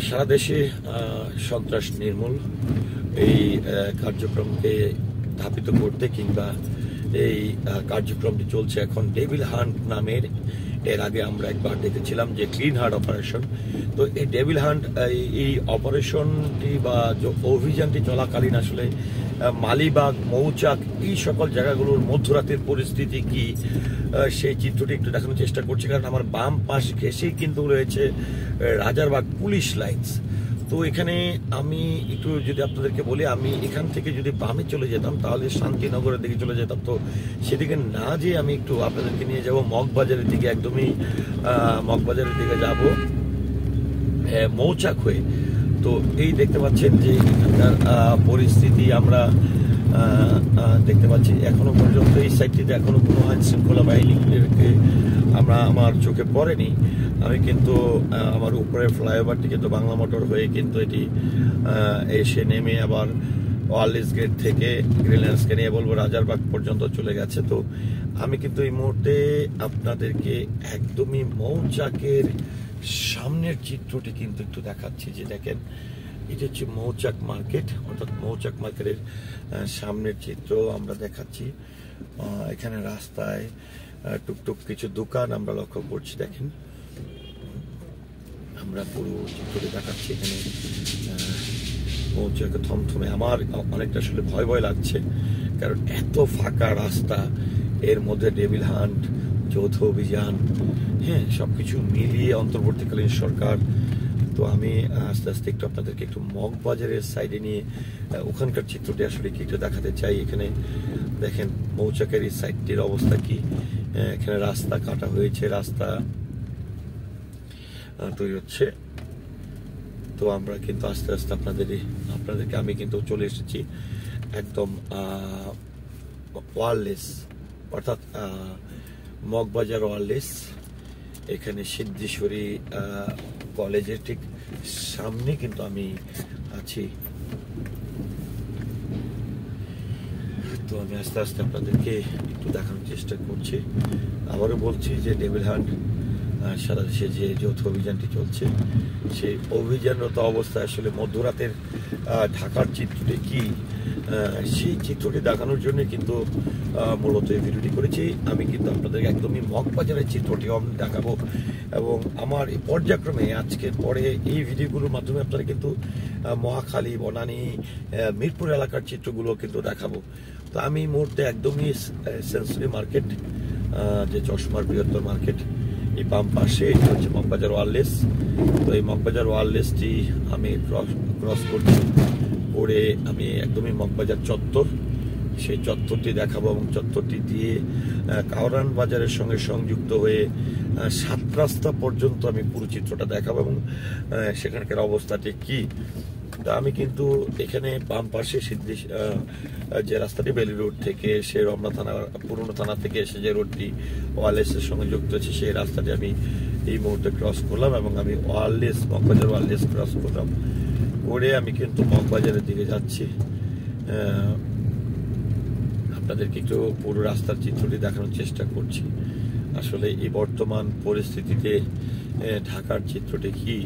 সারা দেশে সন্ত্রাস নির্মূল এই কার্যক্রমকে ধাপিত করতে কিংবা এই কার্যক্রমটি চলছে এখন ডেভিল হান্ট নামের। এর আগে আমরা একবার দেখেছিলাম যে ক্লিন হার্ট অপারেশন। তো এই ডেভিল হান্ট এই অপারেশনটি বা অভিযানটি চলাকালীন আসলে মালিবাগ, মৌচাক এই সকল জায়গাগুলোর মধ্যরাতের পরিস্থিতি কি সেই চিত্রটি একটু দেখানোর চেষ্টা করছি। কারণ আমার বাম পাশ ঘেঁষেই কিন্তু রয়েছে রাজারবাগ পুলিশ লাইন্স। তো এখানে আমি একটু যদি আপনাদেরকে বলি, আমি এখান থেকে যদি বামে চলে যেতাম তাহলে শান্তিনগরের দিকে চলে যেতাম। তো সেদিকে না যেয়ে আমি একটু আপনাদেরকে নিয়ে যাব মগবাজারের দিকে, একদমই মগবাজারের দিকে যাব মৌচাক হয়ে। তো এই দেখতে পাচ্ছেন যে এখানকার পরিস্থিতি আমরা দেখতে পাচ্ছি। এখনো পর্যন্ত এই সাইডটিতে এখনো কোনো আইন শৃঙ্খলা বাহিনীকে আমার চোখে পড়েনি। আমি কিন্তু আমার উপরের ফ্লাইওভারটি কিন্তু বাংলা মোটর হয়ে কিন্তু এটি এসে নেমে আবার ওয়ারলেস গেট থেকে গ্রিনল্যান্ডসকে নিয়ে বলবো রাজারবাগ পর্যন্ত চলে গেছে। তো আমি কিন্তু এই মুহূর্তে আপনাদেরকে একদমই মৌচাকের সামনের চিত্রটি কিন্তু একটু দেখাচ্ছি। যে দেখেন, এটা হচ্ছে মৌচাক মার্কেট, অর্থাৎ মৌচাক মার্কেটের সামনের চিত্র আমরা দেখাচ্ছি। এখানে রাস্তায় টুকটুক কিছু দোকান আমরা লক্ষ্য করছি। দেখেন, আমরা পুরো চিত্রটি দেখাচ্ছি। এখানে মৌচাকে থমথমে। আমার অনেকটা আসলে ভয় ভয় লাগছে, কারণ এত ফাঁকা রাস্তা, এর মধ্যে ডেভিল হান্ট, যৌথ অভিযান, হ্যাঁ, সবকিছু মিলিয়ে অন্তর্বর্তীকালীন সরকার। তো আমি আস্তে আস্তে একটু আপনাদেরকে একটু মগবাজারের সাইডে নিয়ে ওখানকার চিত্রটি আসলে কি একটু দেখাতে চাই। এখানে দেখেন মৌচাকের এই সাইডটির অবস্থা কি। এখানে রাস্তা কাটা হয়েছে, রাস্তা তৈরি হচ্ছে। তো আমরা কিন্তু আস্তে আস্তে আপনাদেরকে আমি কিন্তু চলে এসেছি একদম ওয়ারলেস, অর্থাৎ মগবাজার ওয়ারলেস। এখানে সিদ্ধেশ্বরী কলেজের ঠিক সামনে কিন্তু আমি আছি। তো আমি আস্তে আস্তে আপনাদেরকে একটু দেখানোর চেষ্টা করছি। আবারও বলছি যে ডেভিল হান্ট সারা দেশে যে যৌথ অভিযানটি চলছে, সেই অভিযানরত অবস্থায় আসলে মধ্যরাতের ঢাকার চিত্রটি কি, সেই চিত্রটি দেখানোর জন্য কিন্তু মূলত এই ভিডিওটি করেছি। আমি কিন্তু আপনাদেরকে একদমই মগবাজারের চিত্রটি দেখাবো, এবং আমার এই পর্যায়ক্রমে আজকের পরে এই ভিডিওগুলোর মাধ্যমে আপনারা কিন্তু মহাখালী, বনানী, মিরপুর এলাকার চিত্রগুলো কিন্তু দেখাবো। তো আমি এই মুহূর্তে একদমই সেন্সরি মার্কেট, যে চশমার বৃহত্তর মার্কেট, এই বাম পাশে এটা হচ্ছে মগবাজার ওয়ারলেস। তো এই মগবাজার ওয়ারলেসটি আমি ক্রস করছি, করে আমি একদমই মগবাজার চত্বর, সেই চত্বরটি দেখাবো, এবং চত্বরটি দিয়ে কাওরান বাজারের সঙ্গে সংযুক্ত হয়ে 7 রাস্তা পর্যন্ত আমি পুরো চিত্রটা দেখাবো, এবং সেখানকার অবস্থাটি কি। তা আমি কিন্তু এখানে বাম পাশে যে রাস্তাটি বেলি রোড থেকে সে রমনা থানা, পুরনো থানা থেকে এসে যে রোডটি ওয়ারলেসের সঙ্গে যুক্ত আছে, সেই রাস্তাটি আমি এই মুহূর্তে ক্রস করলাম, এবং আমি মগবাজার ওয়ারলেস ক্রস করলাম, করে আমি কিন্তু মগবাজারের দিকে যাচ্ছি। আপনাদেরকে একটু পুরো রাস্তার চিত্রটি দেখানোর চেষ্টা করছি। আসলে এই বর্তমান পরিস্থিতিতে ঢাকার চিত্রটি কি।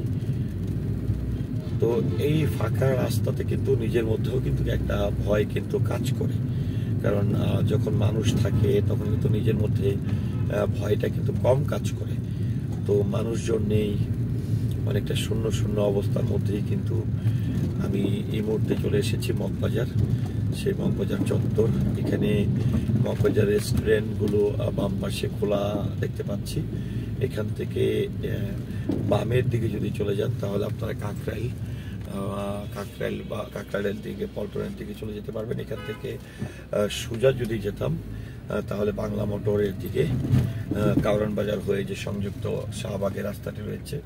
তো এই ফাঁকা রাস্তাতে কিন্তু নিজের মধ্যেও কিন্তু একটা ভয় কিন্তু কাজ করে, কারণ যখন মানুষ থাকে তখন কিন্তু নিজের মধ্যে ভয়টা কিন্তু কম কাজ করে। তো মানুষজন নেই, অনেকটা শূন্য শূন্য অবস্থার মধ্যেই কিন্তু আমি এই মুহূর্তে চলে এসেছি মগবাজার, সেই মগবাজার চত্বর। এখানে মগবাজার রেস্টুরেন্টগুলো বাম পাশে খোলা দেখতে পাচ্ছি। এখান থেকে বামের দিকে যদি চলে যান তাহলে আপনারা কাকরাইল বা কাকরাইলের দিকে, পল্টনের দিকে চলে যেতে পারবেন। এখান থেকে সোজা যদি যেতাম তাহলে বাংলা মোটরের দিকে কাওরান বাজার হয়ে যে সংযুক্ত শাহবাগের রাস্তাটি রয়েছে।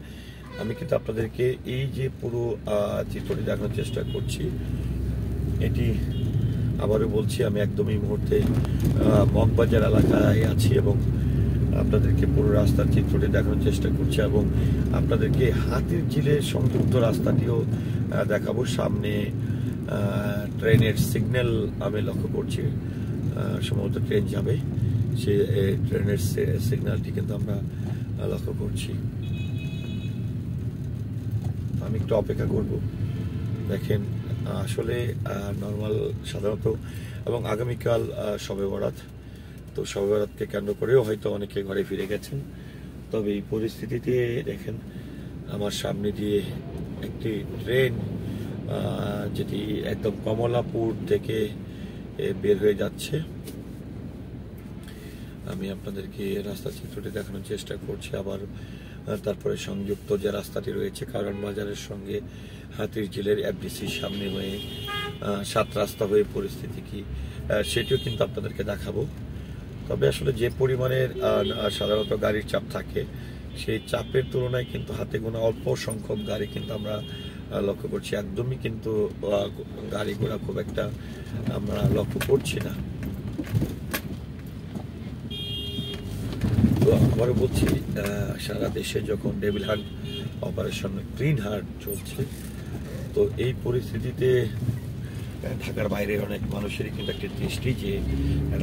আমি কিন্তু আপনাদেরকে এই যে পুরো চিত্রটি দেখানোর চেষ্টা করছি। এটি আবারও বলছি, আমি একদম এই মুহূর্তে মগবাজার এলাকায় আছি, এবং আপনাদেরকে পুরো রাস্তার চিত্রটি দেখানোর চেষ্টা করছি, এবং আপনাদেরকে হাতির ঝিলের সংযুক্ত রাস্তাটিও দেখাবো। সামনে ট্রেনের সিগন্যাল আমি লক্ষ্য করছি, সম্ভবত ট্রেন যাবে, সে ট্রেনের সিগন্যালটি কিন্তু আমরা লক্ষ্য করছি। আমি একটু অপেক্ষা করব। দেখেন আসলে নর্মাল সাধারণত এবং আগামীকাল শবে বরাত, তো শবে বরাতকে কেন্দ্র করেও হয়তো অনেকে ঘরে ফিরে গেছেন। তবে এই পরিস্থিতিতে দেখেন আমার সামনে দিয়ে একটি ট্রেন যেটি একদম কমলাপুর থেকে বের হয়ে যাচ্ছে। আমি আপনাদেরকে রাস্তা চিত্রটি দেখানোর চেষ্টা করছি। আবার তারপরে সংযুক্ত যে রাস্তাটি রয়েছে কারণ বাজারের সঙ্গে হাতিরঝিলের এফডিসির সামনে হয়ে 7 রাস্তা হয়ে পরিস্থিতি কি সেটিও কিন্তু আপনাদেরকে দেখাবো। তবে আসলে যে পরিমাণের সাধারণত গাড়ির চাপ থাকে সেই চাপের তুলনায় কিন্তু হাতে গোনা অল্প সংখ্যক গাড়ি কিন্তু আমরা লক্ষ্য করছি। একদমই কিন্তু গাড়ি ঘোড়া খুব একটা আমরা লক্ষ্য করছি না। তো আবারও বলছি, সারা দেশে যখন devil hunt operation green heart চলছে, তো এই পরিস্থিতিতে ঢাকার বাইরের অনেক মানুষেরই কিন্তু একটা দৃষ্টি যে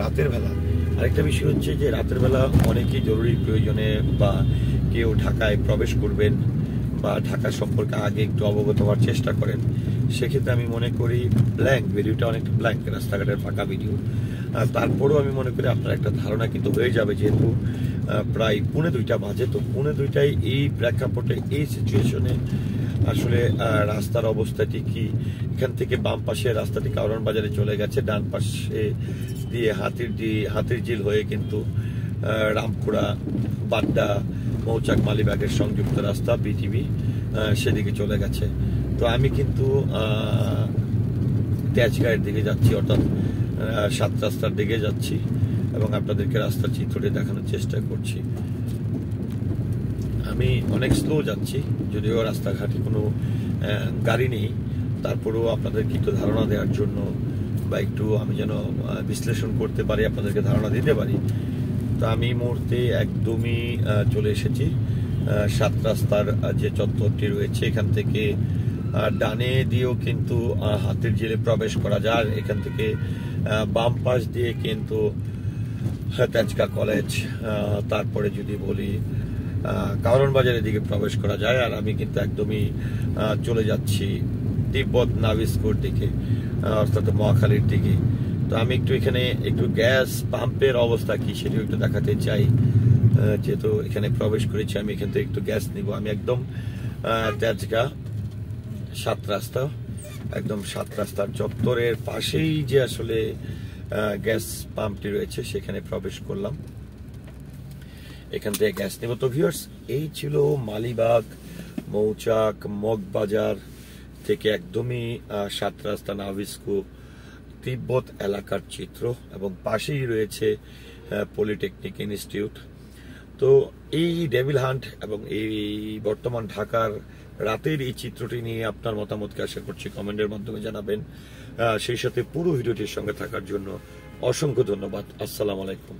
রাতের বেলা আরেকটা বিষয় হচ্ছে যে রাতের বেলা অনেকেই জরুরি প্রয়োজনে বা কেউ ঢাকায় প্রবেশ করবেন বা ঢাকা সম্পর্কে আগে একটু অবগত হওয়ার চেষ্টা করেন। সেক্ষেত্রে আমি মনে করি ব্ল্যাঙ্ক ভিডিওটা অনেকটা ব্ল্যাঙ্ক, রাস্তাঘাটের ফাঁকা ভিডিও। তারপরেও আমি মনে করি আপনার একটা ধারণা কিন্তু হয়ে যাবে, যেহেতু প্রায় 1:45 বাজে। তো 1:45 এই প্রেক্ষাপটে এই সিচুয়েশনে আসলে রাস্তার অবস্থাটি কি। এখান থেকে বাম পাশে রাস্তাটি কারওয়ান বাজারে চলে গেছে, ডান পাশে দিয়ে হাতিরঝিল হয়ে কিন্তু রামপুরা, বাড্ডা, মৌচাক, মালিবাগের সংযুক্ত রাস্তা বিটিভি সেদিকে চলে গেছে। তো আমি কিন্তু তেজগাঁয়ের দিকে যাচ্ছি, অর্থাৎ 7 রাস্তার দিকে যাচ্ছি এবং আপনাদেরকে রাস্তার চিত্রটি দেখানোর চেষ্টা করছি। আমি অনেক স্লো যাচ্ছি, যদিও রাস্তাঘাটে কোনো গাড়ি নেই, তারপরেও আপনাদেরকে একটু ধারণা দেওয়ার জন্য বা একটু আমি যেন বিশ্লেষণ করতে পারি, আপনাদেরকে ধারণা দিতে পারি। তো আমি এই মুহূর্তে একদমই চলে এসেছি 7 রাস্তার যে চত্বরটি রয়েছে। এখান থেকে ডানে দিয়েও কিন্তু হাতিরঝিলে প্রবেশ করা যায়, এখান থেকে বাম পাশ দিয়ে কিন্তু তেজগাঁ কলেজ, তারপরে যদি বলি কারওয়ান বাজারের দিকে প্রবেশ করা যায়। আর আমি কিন্তু একদমই চলে যাচ্ছি তিব্বত নাভিস্কোর দিকে, অর্থাৎ মহাখালীর দিকে। তো আমি একটু এখানে একটু গ্যাস পাম্পের অবস্থা কি সেটিও একটু দেখাতে চাই। যেহেতু এখানে প্রবেশ করেছি, আমি এখান থেকে একটু গ্যাস নিব। আমি একদম তেজগাঁ 7 রাস্তা, একদম 7 রাস্তার চত্বরের পাশেই যে আসলে গ্যাস পাম্পটি রয়েছে সেখানে প্রবেশ করলাম, এখান থেকে গ্যাস নেব। তো ভিউয়ার্স, এই ছিল মালিবাগ, মৌচাক, মগবাজার থেকে একদমই 7 রাস্তা নাভিস্কো তিব্বত এলাকার চিত্র, এবং পাশেই রয়েছে পলিটেকনিক ইনস্টিটিউট। তো এই ডেভিল হান্ট এবং এই বর্তমান ঢাকার রাতের এই চিত্রটি নিয়ে আপনার মতামতকে আশা করছি কমেন্টের মাধ্যমে জানাবেন। সেই সাথে পুরো ভিডিওটির সঙ্গে থাকার জন্য অসংখ্য ধন্যবাদ। আসসালামু আলাইকুম।